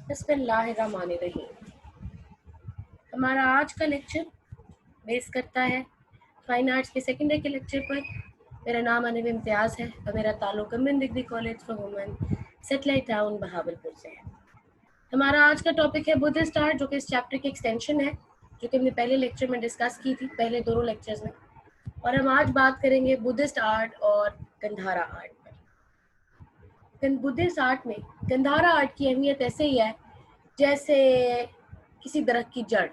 बिस्मिल्लाहिर्रहमानिर्रहीम। हमारा आज का लेक्चर बेस करता है फाइन आर्ट्स के सेकेंड डे के लेक्चर पर। मेरा नाम अनब इम्तियाज़ है और मेरा ताल्लुक government degree college for women satellite town Bahawalpur से है। हमारा आज का टॉपिक है बुद्धिस्ट आर्ट, जो कि इस चैप्टर की एक्सटेंशन है, जो कि हमने पहले लेक्चर में डिस्कस की थी, पहले दोनों लेक्चर्स में। और हम आज बात करेंगे बुद्धिस्ट आर्ट और गंधारा आर्ट पर। बुद्धिस्ट आर्ट में गंधारा आर्ट की अहमियत ऐसे ही है जैसे किसी दरख्त की जड़।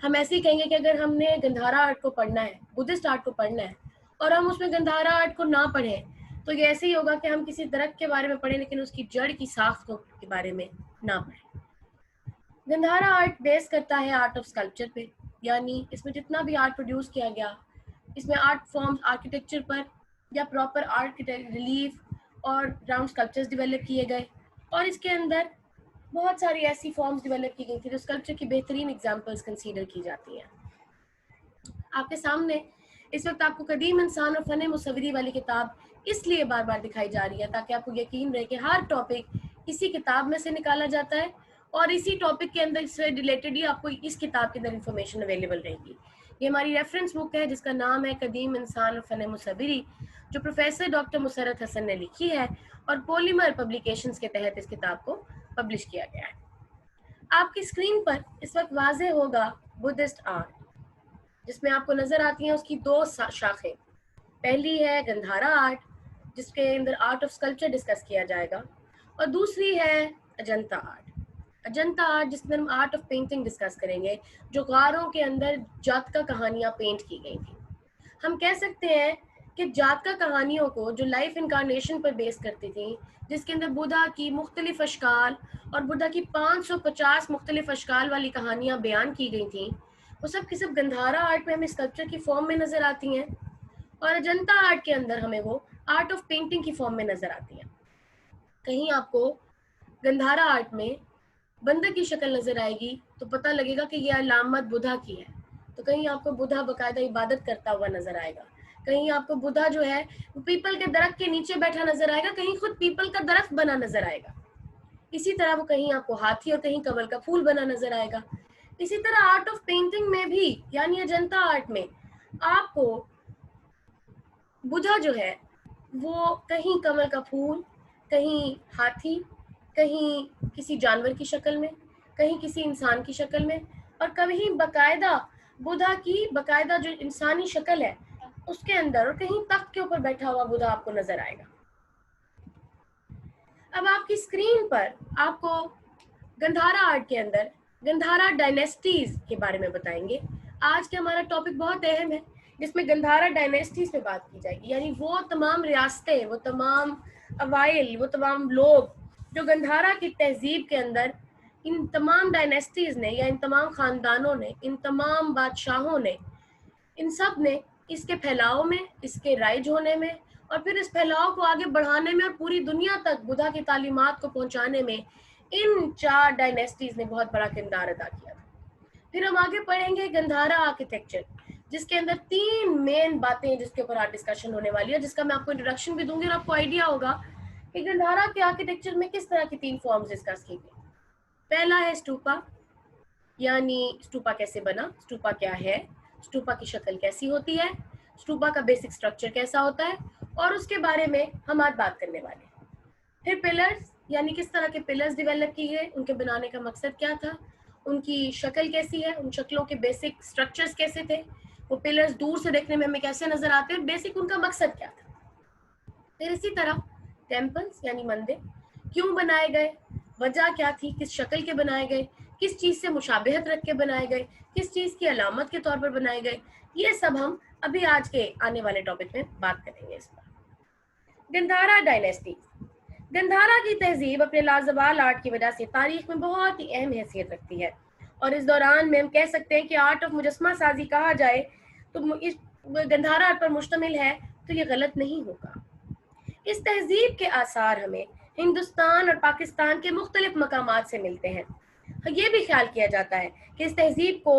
हम ऐसे ही कहेंगे कि अगर हमने गंधारा आर्ट को पढ़ना है, बुद्धिस्ट आर्ट को पढ़ना है, और हम उसमें गंधारा आर्ट को ना पढ़ें, तो ये ऐसे ही होगा कि हम किसी दरख्त के बारे में पढ़ें लेकिन उसकी जड़ की साख्त के बारे में ना पढ़ें। गंधारा आर्ट बेस करता है आर्ट ऑफ स्कल्पचर पे, यानी इसमें जितना भी आर्ट प्रोड्यूस किया गया, इसमें आर्ट फॉर्म्स आर्किटेक्चर पर या प्रॉपर आर्किटेक्ट रिलीफ और राउंड स्कल्पचर्स डेवलप किए गए, और इसके अंदर बहुत सारी ऐसी फॉर्म्स डेवलप की गई थी जो स्कल्पचर की बेहतरीन एग्जांपल्स कंसीडर की जाती हैं। आपके सामने इस वक्त आपको कदीम इंसान और फन मुसव्वरी वाली किताब इसलिए बार बार दिखाई जा रही है ताकि आपको यकीन रहे कि हर टॉपिक इसी किताब में से निकाला जाता है और इसी टॉपिक के अंदर से रिलेटेड ही आपको इस किताब के अंदर इंफॉर्मेशन अवेलेबल रहेगी। ये हमारी रेफरेंस बुक है जिसका नाम है कदीम इंसान और फन मुसव्वरी, जो प्रोफेसर डॉक्टर मुसर्रत हसन ने लिखी है और पॉलीमर पब्लिकेशंस के तहत इस किताब को पब्लिश किया गया है। आपकी स्क्रीन पर इस वक्त वाज़े होगा बुद्धिस्ट आर्ट, जिसमें आपको नजर आती हैं उसकी दो शाखें। पहली है गंधारा आर्ट, जिसके अंदर आर्ट ऑफ स्कल्पचर डिस्कस किया जाएगा, और दूसरी है अजंता आर्ट। अजंता आर्ट जिसमें हम आर्ट ऑफ पेंटिंग डिस्कस करेंगे, जो गारों के अंदर जातका कहानियां पेंट की गई थी। हम कह सकते हैं कि जातका कहानियों को जो लाइफ इनकारनेशन पर बेस करती थी, जिसके अंदर बुद्धा की मुख्तलिफ अशकाल और बुद्धा की 550 मुख्तलिफ अशकाल वाली कहानियां बयान की गई थी, वो सब की सब गंधारा आर्ट में हमें स्कल्पचर की फॉर्म में नज़र आती हैं, और अजंता आर्ट के अंदर हमें वो आर्ट ऑफ पेंटिंग की फॉर्म में नज़र आती हैं। कहीं आपको गंधारा आर्ट में बंदर की शक्ल नज़र आएगी तो पता लगेगा कि यह अलामत बुद्धा की है, तो कहीं आपको बुद्धा बाकायदा इबादत करता हुआ नज़र आएगा, कहीं आपको बुद्धा जो है वो पीपल के दरख्त के नीचे बैठा नजर आएगा, कहीं खुद पीपल का दरख्त बना नजर आएगा। इसी तरह वो कहीं आपको हाथी और कहीं कमल का फूल बना नजर आएगा। इसी तरह आर्ट ऑफ पेंटिंग में भी, यानी अजंता आर्ट में, आपको बुद्धा जो है वो कहीं कमल का फूल, कहीं हाथी, कहीं किसी जानवर की शक्ल में, कहीं किसी इंसान की शक्ल में, और कहीं बकायदा बुद्धा की बकायदा जो इंसानी शक्ल है उसके अंदर, और कहीं तख्त के ऊपर बैठा हुआ बुद्धा आपको नजर आएगा। अब आपकी स्क्रीन पर आपको गंधारा आर्ट के अंदर गंधारा डायनेस्टीज के बारे में बताएंगे। आज का हमारा टॉपिक बहुत अहम है, जिसमें गंधारा डायनेस्टीज पे बात की जाएगी, यानी वो तमाम रियासतें, वो तमाम अवाइल, वो तमाम लोग जो गंधारा की तहजीब के अंदर इन तमाम डायनेस्टीज ने या इन तमाम खानदानों ने, इन तमाम बादशाहों ने, इन सब ने इसके फैलाव में, इसके राइज होने में, और फिर इस फैलाव को आगे बढ़ाने में और पूरी दुनिया तक बुद्धा की तालीमात को पहुंचाने में इन 4 डायनेस्टीज ने बहुत बड़ा किरदार अदा किया था। फिर हम आगे पढ़ेंगे गंधारा आर्किटेक्चर, जिसके अंदर 3 मेन बातें हैं जिसके ऊपर आज डिस्कशन होने वाली है, जिसका मैं आपको इंट्रोडक्शन भी दूंगी और आपको आइडिया होगा कि गंधारा के आर्किटेक्चर में किस तरह की 3 फॉर्म्स डिस्कस की गई। पहला है स्टूपा, यानी स्टूपा कैसे बना, स्टूपा क्या है, स्टूपा की शक्ल कैसी होती है, स्टूपा का बेसिक स्ट्रक्चर कैसा होता है, और उसके बारे में हम आज बात करने वाले हैं। फिर पिलर्स, यानी किस तरह के पिलर्स डेवलप किए गए, उनके बनाने का मकसद क्या था, उनकी शक्ल कैसी है, उन शक्लों के बेसिक स्ट्रक्चर्स कैसे थे, वो पिलर्स दूर से देखने में हमें कैसे नजर आते हैं, बेसिक उनका मकसद क्या था। फिर इसी तरह टेम्पल्स यानी मंदिर क्यों बनाए गए, वजह क्या थी, किस शक्ल के बनाए गए, किस चीज़ से मुशाबहत रख के बनाए गए, किस चीज़ की अलामत के तौर पर बनाए गए, ये सब हम अभी आज के आने वाले टॉपिक में बात करेंगे इस पर। गंधारा डायनेस्टी, गंधारा की तहजीब अपने लाजवाल आर्ट की वजह से तारीख में बहुत ही अहम हैसियत रखती है, और इस दौरान में हम कह सकते हैं कि आर्ट ऑफ मुजस्मा साजी कहा जाए तो इस गंधारा आर्ट पर मुश्तमिल है, तो ये गलत नहीं होगा। इस तहजीब के आसार हमें हिंदुस्तान और पाकिस्तान के मुख्तलिफ मकामात से मिलते हैं। ये भी ख्याल किया जाता है कि इस तहजीब को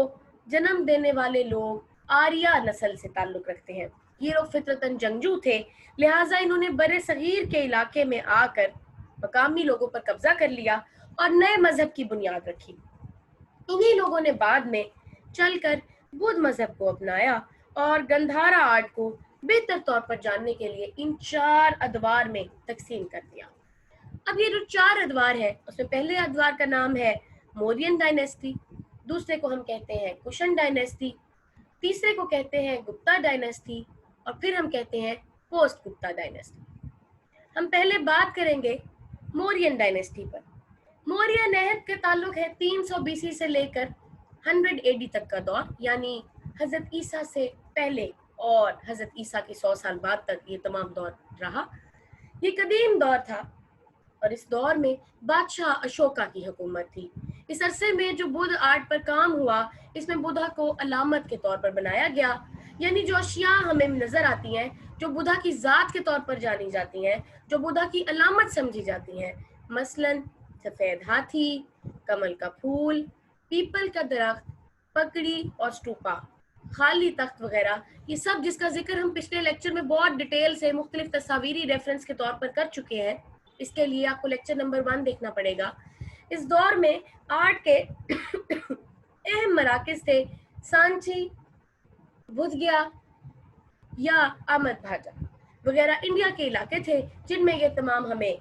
जन्म देने वाले लोग आर्या नस्ल से ताल्लुक़ रखते हैं, ये लोग फितरतन जंगजू थे, लिहाजा इन्होंने बरे सगीर के इलाके में आकर मकामी लोगों पर कब्जा कर लिया और नए मजहब की बुनियाद रखी। इन्हीं लोगों ने बाद में चलकर बुद्ध मजहब को अपनाया और गंधारा आर्ट को बेहतर तौर पर जानने के लिए इन 4 अदवार में तकसीम कर दिया। अब ये जो 4 अदवार है, उसमें पहले अदवार का नाम है मौर्यन डायनेस्टी, दूसरे को हम कहते हैं कुशन डायनेस्टी, तीसरे को कहते हैं गुप्ता डायनेस्टी और फिर हम कहते हैं पोस्ट गुप्ता डायनेस्टी। हम पहले बात करेंगे मौर्यन डायनेस्टी पर। मौर्य नहद का ताल्लुक है 300 बीसी से लेकर 100 एडी तक का दौर, यानी हजरत ईसा से पहले और हजरत ईसा के 100 साल बाद तक ये तमाम दौर रहा। ये कदीम दौर था और इस दौर में बादशाह अशोका की हुकूमत थी। इस अरसे में जो बुद्ध आर्ट पर काम हुआ, इसमें बुद्धा को अलामत के तौर पर बनाया गया, यानी जो अशिया हमें नजर आती हैं, जो बुद्धा की ज़ात के तौर पर जानी जाती हैं, जो बुद्धा की अलामत समझी जाती हैं, मसलन सफ़ेद हाथी, कमल का फूल, पीपल का दरख्त, पकड़ी और स्टूपा, खाली तख्त वगैरह, ये सब जिसका जिक्र हम पिछले लेक्चर में बहुत डिटेल से मुख्तलिफ तस्वीरी रेफरेंस के तौर पर कर चुके हैं। इसके लिए आपको लेक्चर नंबर 1 देखना पड़ेगा। इस दौर में आर्ट के अहम मराकज़ थे सांची, बुद्धगया या अहमद भाजा वगैरह इंडिया के इलाके थे, जिनमें ये तमाम हमें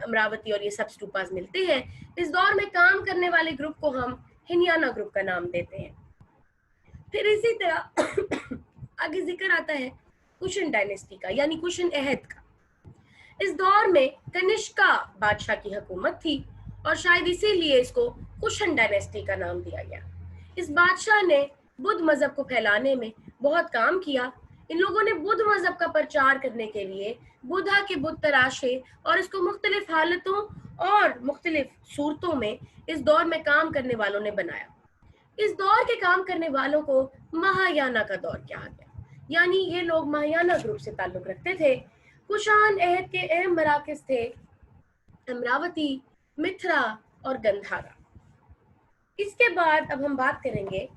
अमरावती और ये सब स्टूपास मिलते हैं। इस दौर में काम करने वाले ग्रुप को हम हिनियाना ग्रुप का नाम देते हैं। फिर इसी तरह आगे जिक्र आता है कुशन डायनेस्टी का, यानी कुशन अहद का। इस दौर में कनिष्का बादशाह की हुकूमत थी और शायद इसीलिए इसको कुशन डायनेस्टी का नाम दिया गया। इस बादशाह ने बुद्ध मजहब को फैलाने में बहुत काम किया। इन लोगों ने बुद्ध मजहब का प्रचार करने के लिए बुद्धा के बुत तराशे और इसको मुख्तलिफ हालतों और मुख्तलिफ सूरतों में इस दौर में काम करने वालों ने बनाया। इस दौर के काम करने वालों को महायाना का दौर कहा गया, यानी ये लोग महायाना ग्रुप से ताल्लुक रखते थे। कुशान अहद के अहम मराकज़ थे अमरावती, मिथिला और गंधारा। इसके बाद अब हम बात करेंगे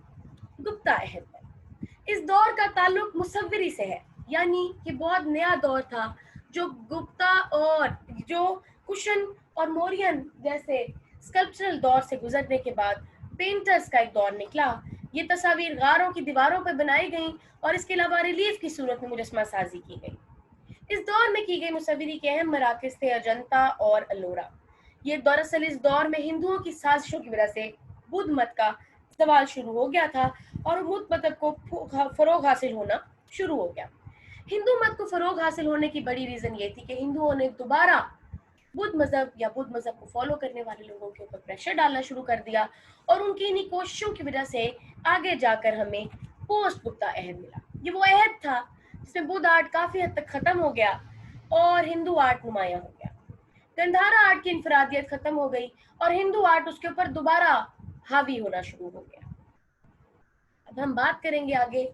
गुप्ता अहद पर। इस दौर का ताल्लुक मुसव्विरी से है, यानी ये बहुत नया दौर था। जो गुप्ता और जो कुशन और मौर्यन जैसे स्कल्पचरल दौर से गुजरने के बाद पेंटर्स का एक दौर निकला। ये तस्वीर गारों की दीवारों पर बनाई गई और इसके अलावा रिलीफ की सूरत में मुजस्मा साजी की गई। इस दौर में की गई मुसव्विरी के अहम मराकज़ थे अजंता और अल्लोरा। ये दरअसल इस दौर में हिंदुओं की साजिशों की वजह से बुद्ध मत का सवाल शुरू हो गया था और बुद्ध मत को फरोग हासिल होना शुरू हो गया। हिंदू मत को फरोग हासिल होने की बड़ी रीज़न ये थी कि हिंदुओं ने दोबारा बुद्ध मजहब या बुद्ध मजहब को फॉलो करने वाले लोगों के ऊपर प्रेशर डालना शुरू कर दिया और उनकी इन्हीं कोशिशों की वजह से आगे जाकर हमें पोस्ट गुप्ता अहद मिला। ये वो अहद था जिसमें बुद्ध आर्ट काफ़ी हद तक ख़त्म हो गया और हिंदू आर्ट नुमाया हो गया। गंधारा आर्ट की इनफरादियत ख़त्म हो गई और हिंदू आर्ट उसके ऊपर दोबारा हावी होना शुरू हो गया। अब हम बात करेंगे आगे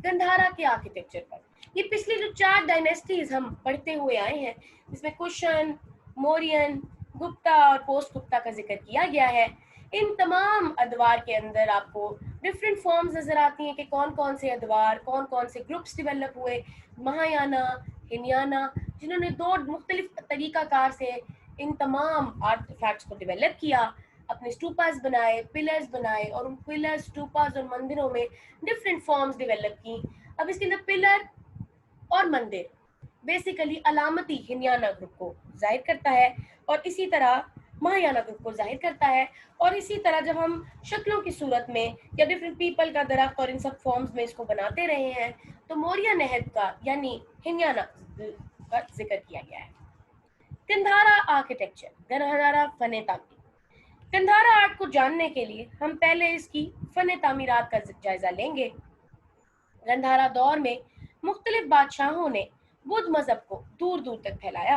गंधारा के आर्किटेक्चर पर। ये पिछली जो 4 डायनेस्टीज हम पढ़ते हुए आए हैं, जिसमें कुशन, मौर्यन, गुप्ता और पोस्ट गुप्ता का जिक्र किया गया है, इन तमाम अदवार के अंदर आपको डिफरेंट फॉर्म्स नजर आती हैं कि कौन कौन से अदवार, कौन कौन से ग्रुप्स डेवलप हुए। महायाना, हिनियाना, जिन्होंने 2 मुख्तलिफ तरीक़ाकार से इन तमाम आर्टिफैक्ट्स को डेवलप किया, अपने स्टूपास बनाए, पिलर्स बनाए और उन पिलर्स, स्टूपास और मंदिरों में डिफरेंट फॉर्म्स डेवलप की। अब इसके अंदर पिलर और मंदिर बेसिकली अलामती हिनियाना ग्रुप को जाहिर करता है और इसी तरह महायाना ग्रुप को जाहिर करता है। और इसी तरह जब हम शक्लों की सूरत में या डिफरेंट पीपल का दरख्त और इन सब फॉर्म्स में इसको बनाते रहे हैं, तो मौर्य नहद का यानी हिनियाना का जिक्र किया गया है। गंधारा आर्किटेक्चर, गंधारा फन तामीर। गंधारा आर्ट को जानने के लिए हम पहले इसकी फन तामीरात का जायजा लेंगे। गंधारा दौर में मुख्तलिफ बादशाहों ने बुद्ध मजहब को दूर दूर तक फैलाया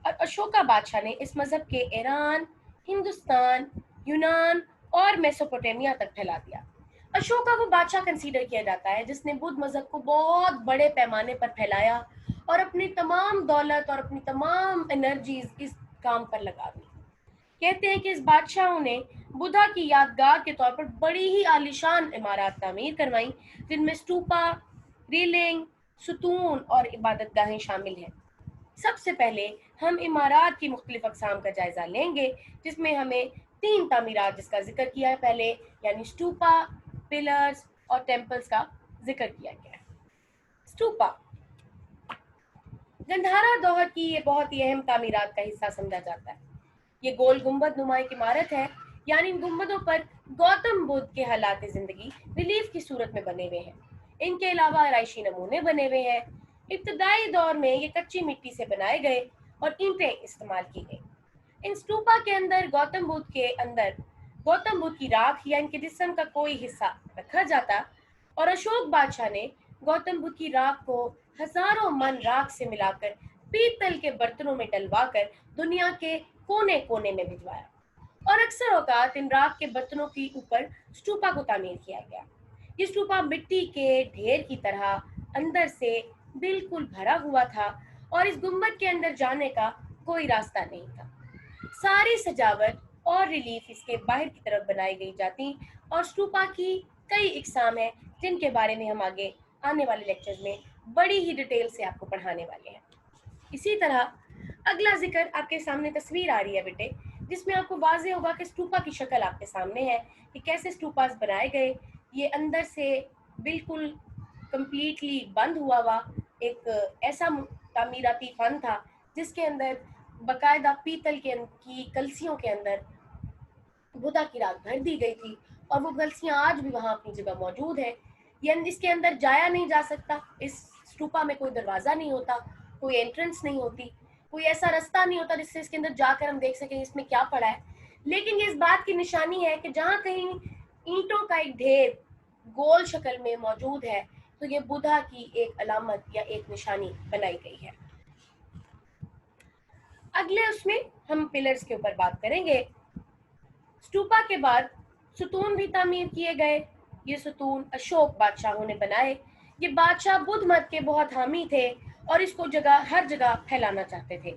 और अशोका बादशाह ने इस मजहब के ईरान, हिंदुस्तान, यूनान और मेसोपोटामिया तक फैला दिया। अशोका वो बादशाह कंसीडर किया जाता है जिसने बुद्ध मजहब को बहुत बड़े पैमाने पर फैलाया और अपनी तमाम दौलत और अपनी तमाम एनर्जीज इस काम पर लगा दी। कहते हैं कि इस बादशाहों ने बुद्धा की यादगार के तौर पर बड़ी ही आलीशान इमारत तामीर करवाई, जिनमें स्टूपा, रीलिंग, सुतून और इबादतगाहें शामिल हैं। सबसे पहले हम इमारत की मुख्तलिफ अक़साम का जायज़ा लेंगे, जिसमें हमें 3 तामीरात जिसका ज़िक्र किया है पहले, यानी स्टूपा, पिलर्स और टेम्पल्स का ज़िक्र किया गया है। स्टूपा गंधारा दौर की ये बहुत ही अहम तामीरात का हिस्सा समझा जाता है। ये गोल गुंबद नुमा एक इमारत है, यानी इन गुंबदों पर गौतम बुद्ध के हालात ज़िंदगी रिलीफ की सूरत में बने हुए हैं। इनके अलावा आराइशी नमूने बने हुए हैं। इब्तदाई दौर में ये कच्ची मिट्टी से बनाए गए और ईंटें इस्तेमाल की गई। इन स्तूपा के अंदर गौतम बुद्ध की राख या इनके जिस्म का कोई हिस्सा रखा जाता और अशोक बादशाह ने गौतम बुद्ध की राख को हजारों मन राख से मिलाकर पीतल के बर्तनों में डलवाकर दुनिया के कोने कोने में भिजवाया और अक्सर औकात इन राख के बर्तनों के ऊपर स्टूपा को तामीर किया गया। ये स्टूपा मिट्टी के ढेर की तरह अंदर से बिल्कुल भरा हुआ था और इस गुम्बद के अंदर जाने का कोई रास्ता नहीं था। सारी सजावट और रिलीफ इसके बाहर की तरफ बनाई गई जाती और स्टूपा की कई इकसाम हैं, जिनके बारे में हम आगे आने वाले लेक्चर्स में बड़ी ही डिटेल से आपको पढ़ाने वाले हैं। इसी तरह अगला जिक्र आपके सामने तस्वीर आ रही है बेटे, जिसमें आपको वाज़े होगा कि स्टूपा की शक्ल आपके सामने है कि कैसे स्टूपास बनाए गए। ये अंदर से बिल्कुल कंप्लीटली बंद हुआ एक ऐसा तामीराती फन था जिसके अंदर बाकायदा पीतल की कलसियों के अंदर बुद्धा की राख भर दी गई थी और वो कलसियाँ आज भी वहाँ अपनी जगह मौजूद है। ये इसके अंदर जाया नहीं जा सकता, इस स्टूपा में कोई दरवाज़ा नहीं होता, कोई एंट्रेंस नहीं होती, कोई ऐसा रास्ता नहीं होता जिससे इसके अंदर जाकर हम देख सकें इसमें क्या पड़ा है। लेकिन ये इस बात की निशानी है कि जहाँ कहीं ईंटों का एक ढेर गोल शक्ल में मौजूद है तो ये बुद्धा की एक अलामत या एक निशानी बनाई गई है। अगले उसमें हम पिलर्स के ऊपर बात करेंगे। स्टूपा के बाद सुतून भी तामीर किए गए। ये सुतून अशोक बादशाहों ने बनाए। ये बादशाह बुद्ध मत के बहुत हामी थे और इसको हर जगह फैलाना चाहते थे।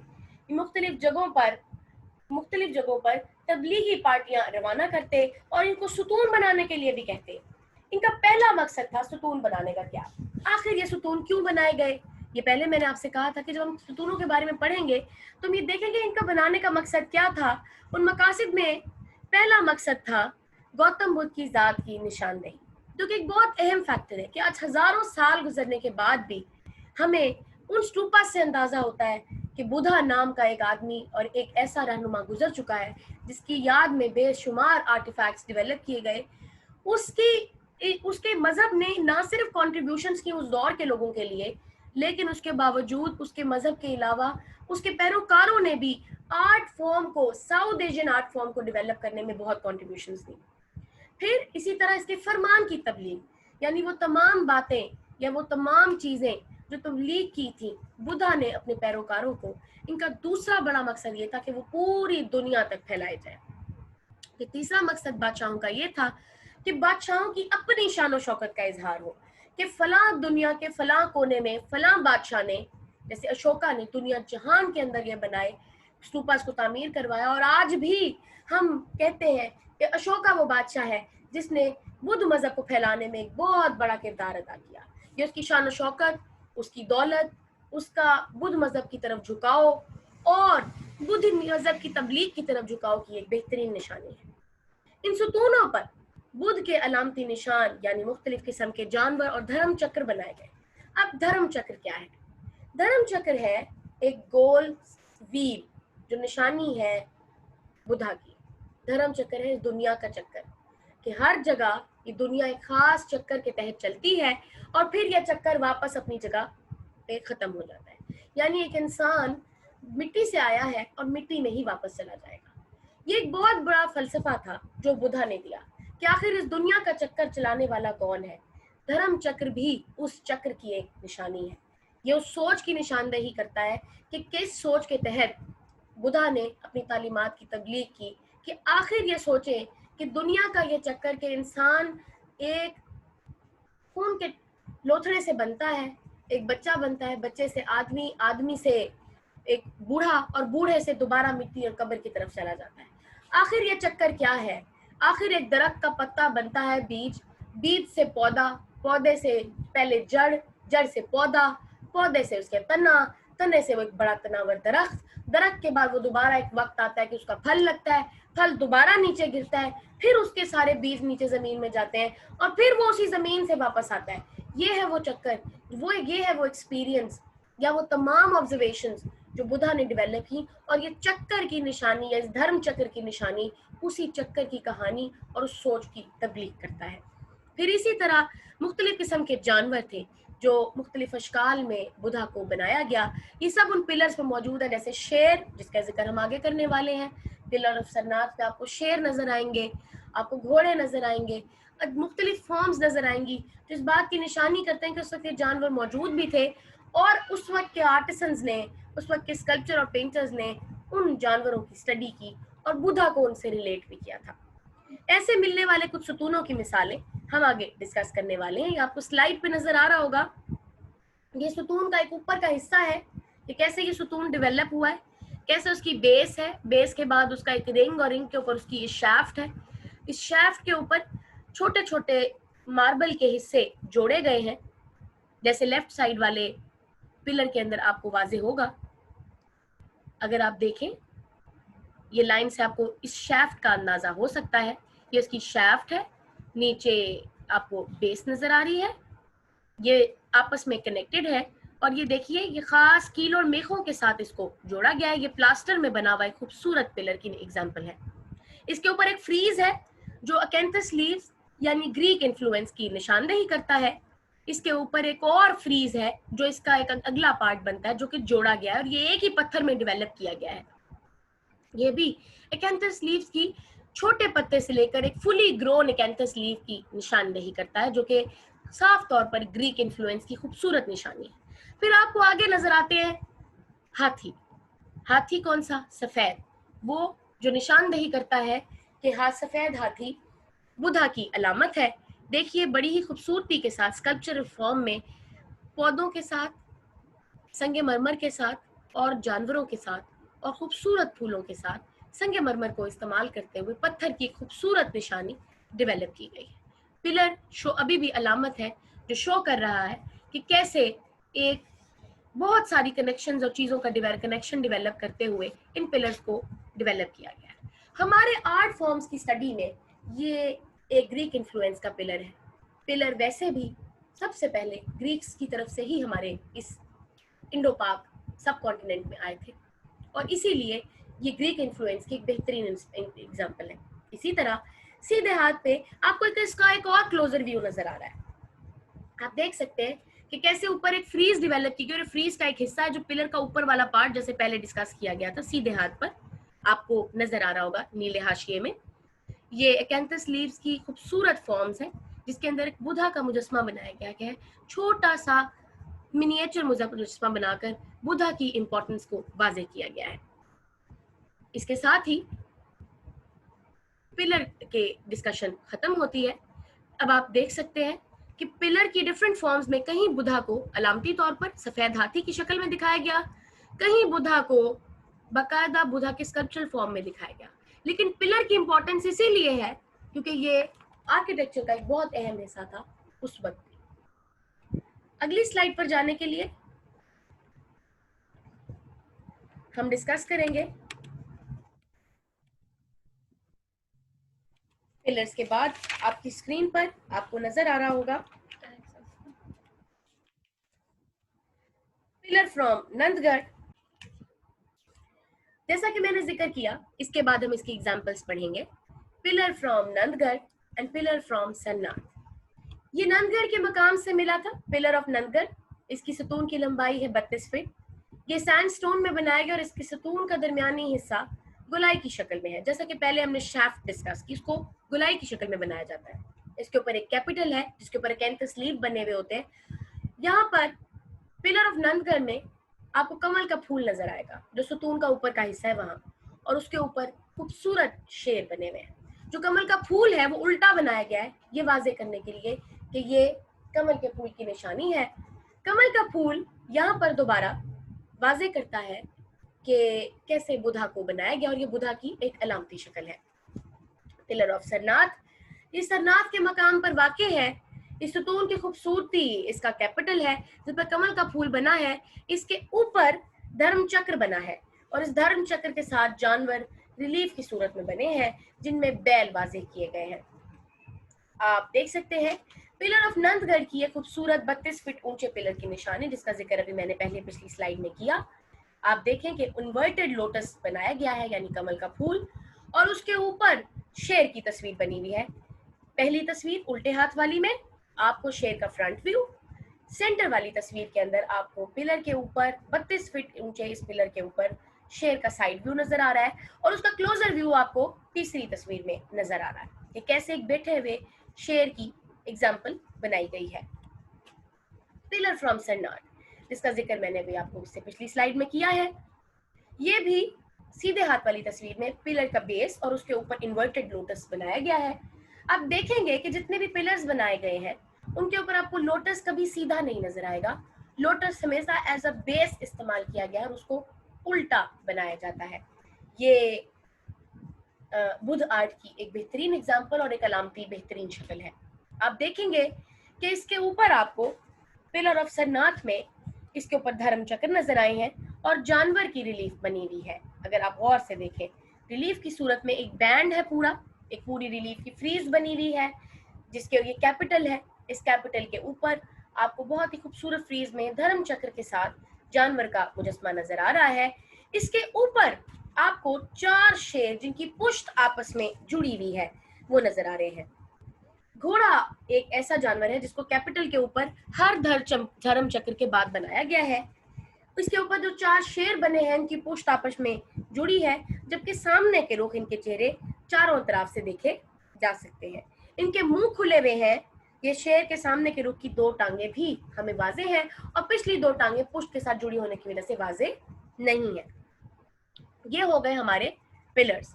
मुख्तलिफ जगहों पर तबलीगी पार्टियां रवाना करते और इनको सुतून बनाने के लिए भी कहते। इनका पहला मकसद था सुतून बनाने का क्या। आखिर ये सुतून क्यों बनाए गए, ये पहले मैंने आपसे कहा था कि जब हम सुतूनों के बारे में पढ़ेंगे तो हम ये देखेंगे इनका बनाने का मकसद क्या था। उन मकासद में पहला मकसद था गौतम बुद्ध की ज़ात की निशानदेही, जो कि एक बहुत अहम फैक्टर है कि आज हज़ारों साल गुजरने के बाद भी हमें उन स्टूपा से अंदाज़ा होता है कि बुद्धा नाम का एक आदमी और एक ऐसा रहनुमा गुजर चुका है जिसकी याद में बेशुमार आर्टिफैक्ट्स डेवलप किए गए। उसके मज़हब ने ना सिर्फ कॉन्ट्रीब्यूशंस की उस दौर के लोगों के लिए, लेकिन उसके बावजूद उसके मज़हब के अलावा उसके पैरोकारों ने भी आर्ट फॉर्म को, साउथ एशियन आर्ट फॉर्म को डेवलप करने में बहुत कॉन्ट्रीब्यूशंस दी। फिर इसी तरह इसके फरमान की तबलीग, यानी वो तमाम बातें या वो तमाम चीज़ें जो तबलीग की थी बुद्धा ने अपने पैरोकारों को, इनका दूसरा बड़ा मकसद ये था कि वो पूरी दुनिया तक फैलाए जाए। कि तीसरा मकसद बादशाहों का ये था कि बादशाहों की अपनी शान और शौकत का इजहार हो कि फलां दुनिया के फलां कोने में फलां बादशाह ने, जैसे अशोका ने दुनिया जहान के अंदर ये बनाए स्तूपास को तामीर करवाया और आज भी हम कहते हैं कि अशोका वो बादशाह है जिसने बुद्ध मजहब को फैलाने में एक बहुत बड़ा किरदार अदा किया। ये उसकी शान और शौकत, उसकी दौलत, उसका बुद्ध मजहब की तरफ झुकाव और बुद्ध मजहब की तबलीग की तरफ झुकाव की एक बेहतरीन निशानी है। इन सुतूनों पर बुद्ध के अलामती निशान यानी मुख्तलिफ किस्म के जानवर और धर्म चक्र बनाए गए। अब धर्म चक्र क्या है? धर्म चक्र है एक गोल व्हील जो निशानी है बुद्धा की। धर्म चक्र है दुनिया का चक्कर कि हर जगह ये दुनिया एक खास चक्कर के तहत चलती है और फिर यह चक्कर वापस अपनी जगह पे खत्म हो जाता है। यानी एक इंसान मिट्टी से आया है और मिट्टी में ही वापस चला जाएगा। ये एक बहुत बड़ा फलसफा था जो बुद्धा ने दिया कि आखिर इस दुनिया का चक्कर चलाने वाला कौन है। धर्म चक्र भी उस चक्र की एक निशानी है। ये उस सोच की निशानदेही करता है कि किस सोच के तहत बुद्धा ने अपनी तालीमात की तबलीग की कि आखिर ये सोचें कि दुनिया का ये चक्कर के इंसान एक खून के लोथड़े से बनता है, एक बच्चा बनता है, बच्चे से आदमी, आदमी से एक बूढ़ा और बूढ़े से दोबारा मिट्टी और कब्र की तरफ चला जाता है। आखिर ये चक्कर क्या है? आखिर एक दरख्त का पत्ता बनता है बीज, बीज से पौधा, पौधे से पहले जड़, जड़ से पौधा, पौधे से उसके तना, तने से वो एक बड़ा तनावर दरख्त, दरख्त के बाद वो दोबारा एक वक्त आता है कि उसका फल लगता है, फल दोबारा नीचे गिरता है, फिर उसके सारे बीज नीचे जमीन में जाते हैं और फिर वो उसी जमीन से वापस आता है। ये है वो चक्कर, ये है वो एक्सपीरियंस या वो तमाम ऑब्जर्वेशंस जो बुद्धा ने डेवलप की। और ये चक्कर की निशानी या इस धर्म चक्र की निशानी उसी चक्कर की कहानी और उस सोच की तबलीग करता है। फिर इसी तरह मुख्तलिफ किस्म के जानवर थे जो मुख्तलिफ अशकाल में बुद्धा को बनाया गया। ये सब उन पिलर्स पर मौजूद है, जैसे शेर जिसका जिक्र हम आगे करने वाले हैं। पिलर ऑफ सरनाथ पे आपको शेर नजर आएंगे, आपको घोड़े नजर आएंगे, मुख्तलिफ फॉर्म्स नजर आएंगी जो इस बात की निशानी करते हैं कि उस वक्त ये जानवर मौजूद भी थे और उस वक्त के आर्टिसंस ने, उस वक्त के स्कल्पचर और पेंटर्स ने उन जानवरों की स्टडी की और बुद्धा को उनसे रिलेट भी किया था। ऐसे मिलने वाले कुछ सुतूनों की मिसालें हम आगे डिस्कस करने वाले हैं। ये आपको स्लाइड पे नजर आ रहा होगा। ये सुतून का एक ऊपर का हिस्सा है कि कैसे ये सुतून डेवलप हुआ है, कैसे उसकी बेस है, बेस के बाद उसका एक रिंग और रिंग के ऊपर उसकी ये शाफ्ट है। इस शाफ्ट के ऊपर छोटे छोटे मार्बल के हिस्से जोड़े गए हैं, जैसे लेफ्ट साइड वाले पिलर के अंदर आपको वाजे होगा। अगर आप देखें ये लाइन से आपको इस शाफ्ट का अंदाजा हो सकता है। ये इसकी शाफ्ट है, नीचे आपको बेस नजर आ रही है, ये आपस में कनेक्टेड है और ये देखिए ये खास कील और मेखों के साथ इसको जोड़ा गया है। ये प्लास्टर में बना हुआ एक खूबसूरत पिलर की एग्जांपल है। इसके ऊपर एक फ्रीज है जो अकेंथस लीव्स यानी ग्रीक इन्फ्लुएंस की निशानदेही करता है। इसके ऊपर एक और फ्रीज है जो इसका एक अगला पार्ट बनता है जो कि जोड़ा गया है और ये एक ही पत्थर में डेवलप किया गया है। ये भी एकेंथस लीव्स की छोटे पत्ते से लेकर एक फुली ग्रोन एकेंथस लीव की निशानदेही करता है जो कि साफ तौर पर ग्रीक इन्फ्लुएंस की खूबसूरत निशानी है। फिर आपको आगे नजर आते हैं हाथी। हाथी कौन सा? सफेद, वो जो निशानदेही करता है कि हाँ सफेद हाथी बुद्धा की अलामत है। देखिए बड़ी ही खूबसूरती के साथ स्कल्पचरल फॉर्म में पौधों के साथ, संगमरमर के साथ और जानवरों के साथ और खूबसूरत फूलों के साथ संगमरमर को इस्तेमाल करते हुए पत्थर की खूबसूरत निशानी डेवलप की गई है। पिलर शो अभी भी अलामत है जो शो कर रहा है कि कैसे एक बहुत सारी कनेक्शंस और चीज़ों का कनेक्शन डेवलप करते हुए इन पिलर्स को डेवलप किया गया है। हमारे आर्ट फॉर्म्स की स्टडी में ये एक ग्रीक इन्फ्लुएंस का पिलर है। पिलर वैसे भी सबसे पहले ग्रीक्स की तरफ से ही हमारे इस इंडो पाक सब कॉन्टिनेंट में आए थे और इसीलिए ये ग्रीक इन्फ्लुएंस की एक बेहतरीन एग्जाम्पल है। इसी तरह सीधे हाथ पे आपको इसका एक और क्लोजर व्यू नजर आ रहा है। आप देख सकते हैं कि कैसे ऊपर एक फ्रीज डेवलप की गई और फ्रीज का एक हिस्सा है जो पिलर का ऊपर वाला पार्ट जैसे पहले डिस्कस किया गया था सीधे हाथ पर आपको नजर आ रहा होगा नीले हाशिए में। ये एकेंथस लीव्स की खूबसूरत फॉर्म्स है जिसके अंदर एक बुद्धा का मुजस्मा बनाया गया है। छोटा सा मिनिएचर मुजस्मा बनाकर बुद्धा की इंपॉर्टेंस को वाजे किया गया है। इसके साथ ही पिलर के डिस्कशन खत्म होती है। अब आप देख सकते हैं कि पिलर की डिफरेंट फॉर्म्स में कहीं बुद्धा को अलामती तौर पर सफेद हाथी की शक्ल में दिखाया गया, कहीं बुद्धा को बाकायदा बुद्धा के स्कल्पचरल फॉर्म में दिखाया गया। लेकिन पिलर की इंपॉर्टेंस इसीलिए है क्योंकि ये आर्किटेक्चर का एक बहुत अहम हिस्सा था उस वक्त। अगली स्लाइड पर जाने के लिए हम डिस्कस करेंगे पिलर्स के बाद आपकी स्क्रीन पर आपको नजर आ रहा होगा पिलर फ्रॉम नंदगढ़। जैसा कि मैंने जिक्र किया इसके बाद हम इसकी एग्जांपल्स पढ़ेंगे। Pillar from Nandgarh and pillar from Sarnath. ये नंदगढ़ के मकाम से मिला था। पिलर ऑफ नंदगढ़, इसकी सतून की लंबाई है 32 फीट। ये सैंडस्टोन में बनाया गया और इसकी सतून का दरमियानी हिस्सा गोलाई की शक्ल में है। जैसा कि पहले हमने शाफ्ट डिस्कस की, इसको गोलाई की शक्ल में बनाया जाता है। इसके ऊपर एक कैपिटल है जिसके ऊपर एकेंथस लीफ बने हुए होते हैं। यहाँ पर पिलर ऑफ नंदगढ़ में आपको कमल का फूल नजर आएगा जो सतून का ऊपर का हिस्सा है वहां, और उसके ऊपर खूबसूरत शेर बने हुए हैं। जो कमल का फूल है वो उल्टा बनाया गया है ये वाजे करने के लिए कि ये कमल के फूल की निशानी है। कमल का फूल यहाँ पर दोबारा वाजे करता है कि कैसे बुद्धा को बनाया गया और ये बुद्धा की एक अलामती शक्ल है। पिलर ऑफ सरनाथ, ये सरनाथ के मकाम पर वाक़ है। इस सुतून की खूबसूरती इसका कैपिटल है जिस पर कमल का फूल बना है। इसके ऊपर धर्म चक्र बना है और इस धर्म चक्र के साथ जानवर रिलीफ की सूरत में बने हैं जिनमें बैल वाजे किए गए हैं। आप देख सकते हैं पिलर ऑफ नंदगढ़ की एक खूबसूरत 32 फीट ऊंचे पिलर की निशानी जिसका जिक्र अभी मैंने पहले पिछली स्लाइड में किया। आप देखें कि इन्वर्टेड लोटस बनाया गया है यानी कमल का फूल, और उसके ऊपर शेर की तस्वीर बनी हुई है। पहली तस्वीर उल्टे हाथ वाली में आपको शेर का फ्रंट व्यू, सेंटर वाली तस्वीर के अंदर आपको पिलर के ऊपर 32 फीट ऊंचे इस पिलर के ऊपर शेर का साइड व्यू नजर आ रहा है और उसका क्लोजर व्यू आपको तीसरी तस्वीर में नजर आ रहा है कि कैसे एक बैठे हुए शेर की एग्जाम्पल बनाई गई है। पिलर फ्रॉम सरनाट जिसका जिक्र मैंने भी आपको इससे पिछली स्लाइड में किया है। ये भी सीधे हाथ वाली तस्वीर में पिलर का बेस और उसके ऊपर इन्वर्टेड लोटस बनाया गया है। आप देखेंगे कि जितने भी पिलर्स बनाए गए हैं उनके ऊपर आपको लोटस कभी सीधा नहीं नजर आएगा। लोटस हमेशा एज अ बेस इस्तेमाल किया गया है और उसको उल्टा बनाया जाता है। ये बुद्ध आर्ट की एक बेहतरीन एग्जाम्पल और एक अलामती बेहतरीन शक्ल है। आप देखेंगे कि इसके ऊपर आपको पिलर ऑफ सरनाथ में इसके ऊपर धर्म चक्र नजर आए हैं और जानवर की रिलीफ बनी हुई है। अगर आप गौर से देखें रिलीफ की सूरत में एक बैंड है, पूरा एक पूरी रिलीफ की फ्रीज बनी हुई है जिसके ये कैपिटल है। इस कैपिटल के ऊपर आपको बहुत ही खूबसूरत फ्रीज में धर्म चक्र के साथ जानवर का मुजस्मा नजर आ रहा है। इसके ऊपर आपको 4 शेर जिनकी पुश्त आपस में जुड़ी हुई है वो नजर आ रहे हैं। घोड़ा एक ऐसा जानवर है जिसको कैपिटल के ऊपर हर धर्म चक्र के बाद बनाया गया है। इसके ऊपर जो 4 शेर बने हैं इनकी पुश्त आपस में जुड़ी है, जबकि सामने के रुख इनके चेहरे चारों तरफ से देखे जा सकते हैं। इनके मुंह खुले हुए हैं। ये शेर के सामने के रुख की 2 टांगे भी हमें वाजे हैं और पिछली 2 टांगे पुश्त के साथ जुड़ी होने की वजह से वाजे नहीं है। ये हो गए हमारे पिलर्स।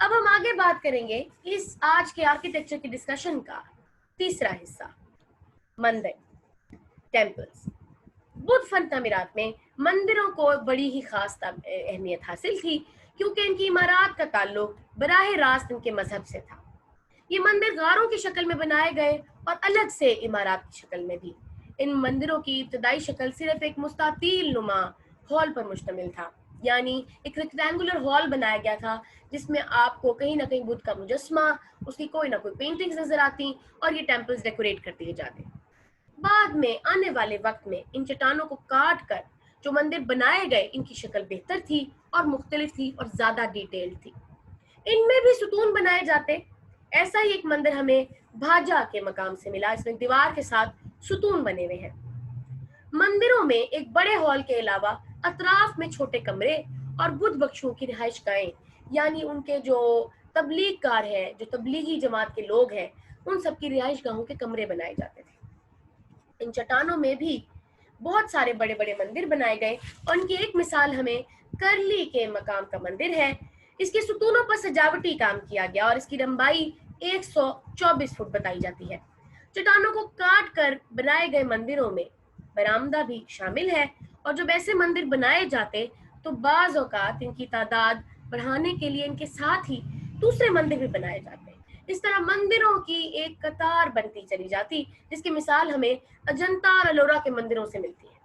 अब हम आगे बात करेंगे इस आज के आर्किटेक्चर की डिस्कशन का तीसरा हिस्सा, मंदिर, टेम्पल्स। बुद्ध फन तमीरात में मंदिरों को बड़ी ही खास अहमियत हासिल थी क्योंकि इनकी इमारत का ताल्लुक बराह रास्त इनके मजहब से था। ये मंदिर गारों की शक्ल में बनाए गए और अलग से इमारत की शक्ल में भी। इन मंदिरों की इब्तदाई शक्ल सिर्फ एक मुस्तातील नुमा हॉल पर मुश्तमिल था, यानी एक रेक्टेंगुलर हॉल बनाया गया था जिसमें आपको कहीं ना कहीं बुद्ध का मुजस्मा, उसकी कोई ना कोई पेंटिंग्स नजर आती और ये टेम्पल्स डेकोरेट कर दिए जाते। बाद में आने वाले वक्त में इन चट्टानों को काट कर जो मंदिर बनाए गए इनकी शक्ल बेहतर थी और मुख्तलिफ थी और ज्यादा डिटेल्ड थी। इनमें भी सुतून बनाए जाते। ऐसा ही एक मंदिर हमें भाजा के मकाम से मिला। इसमें दीवार के साथ सुतून बने हुए हैं। मंदिरों में एक बड़े हॉल के अलावा अतराफ में छोटे कमरे और बुद्ध बख्शुओं की रिहाइश गाहें, यानी उनके जो तबलीगकार है, जो तबलीगी जमात के लोग हैं, उन सबकी रिहाइश गाहों के कमरे बनाए जाते थे। इन चट्टानों में भी बहुत सारे बड़े बड़े मंदिर बनाए गए और उनकी एक मिसाल हमें करली के मकाम का मंदिर है। इसके सुतूनों पर सजावटी काम किया गया और इसकी लंबाई 124 फुट बताई जाती है। चट्टानों को काट कर बनाए गए मंदिरों में बरामदा भी शामिल है और जब ऐसे मंदिर बनाए जाते तो बाज औकात इनकी तादाद बढ़ाने के लिए इनके साथ ही दूसरे मंदिर भी बनाए जाते हैं। इस तरह मंदिरों की एक कतार बनती चली जाती, जिसकी मिसाल हमें अजंता और अलोरा के मंदिरों से मिलती है।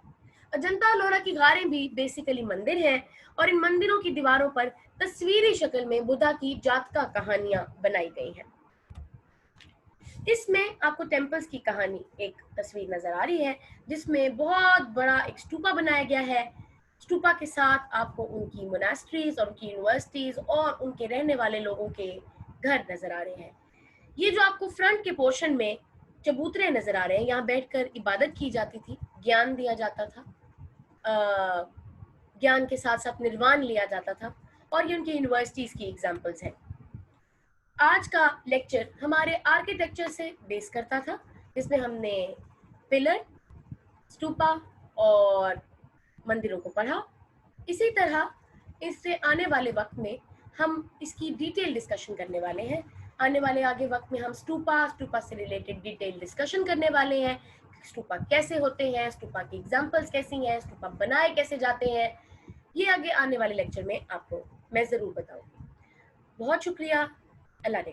अजंता अलोरा की गारें भी बेसिकली मंदिर हैं और इन मंदिरों की दीवारों पर तस्वीरी शक्ल में बुद्धा की जातका कहानियां बनाई गई हैं। इसमें आपको टेम्पल्स की कहानी एक तस्वीर नजर आ रही है जिसमें बहुत बड़ा एक स्टूपा बनाया गया है। स्टूपा के साथ आपको उनकी मोनास्ट्रीज और उनकी यूनिवर्सिटीज और उनके रहने वाले लोगों के घर नजर आ रहे हैं। ये जो आपको फ्रंट के पोर्शन में चबूतरे नजर आ रहे हैं, यहाँ बैठकर इबादत की जाती थी, ज्ञान दिया जाता था, ज्ञान के साथ साथ निर्वाण लिया जाता था और ये उनकी यूनिवर्सिटीज की एग्जाम्पल्स हैं। आज का लेक्चर हमारे आर्किटेक्चर से बेस करता था जिसमें हमने पिलर, स्टूपा और मंदिरों को पढ़ा। इसी तरह इससे आने वाले वक्त में हम इसकी डिटेल डिस्कशन करने वाले हैं। आने वाले आगे वक्त में हम स्टूपा से रिलेटेड डिटेल डिस्कशन करने वाले हैं। स्टूपा कैसे होते हैं, स्टूपा की एग्जाम्पल्स कैसी हैं, स्टूपा बनाए कैसे जाते हैं, ये आगे आने वाले लेक्चर में आपको मैं ज़रूर बताऊंगी। बहुत शुक्रिया। अल्लाह ने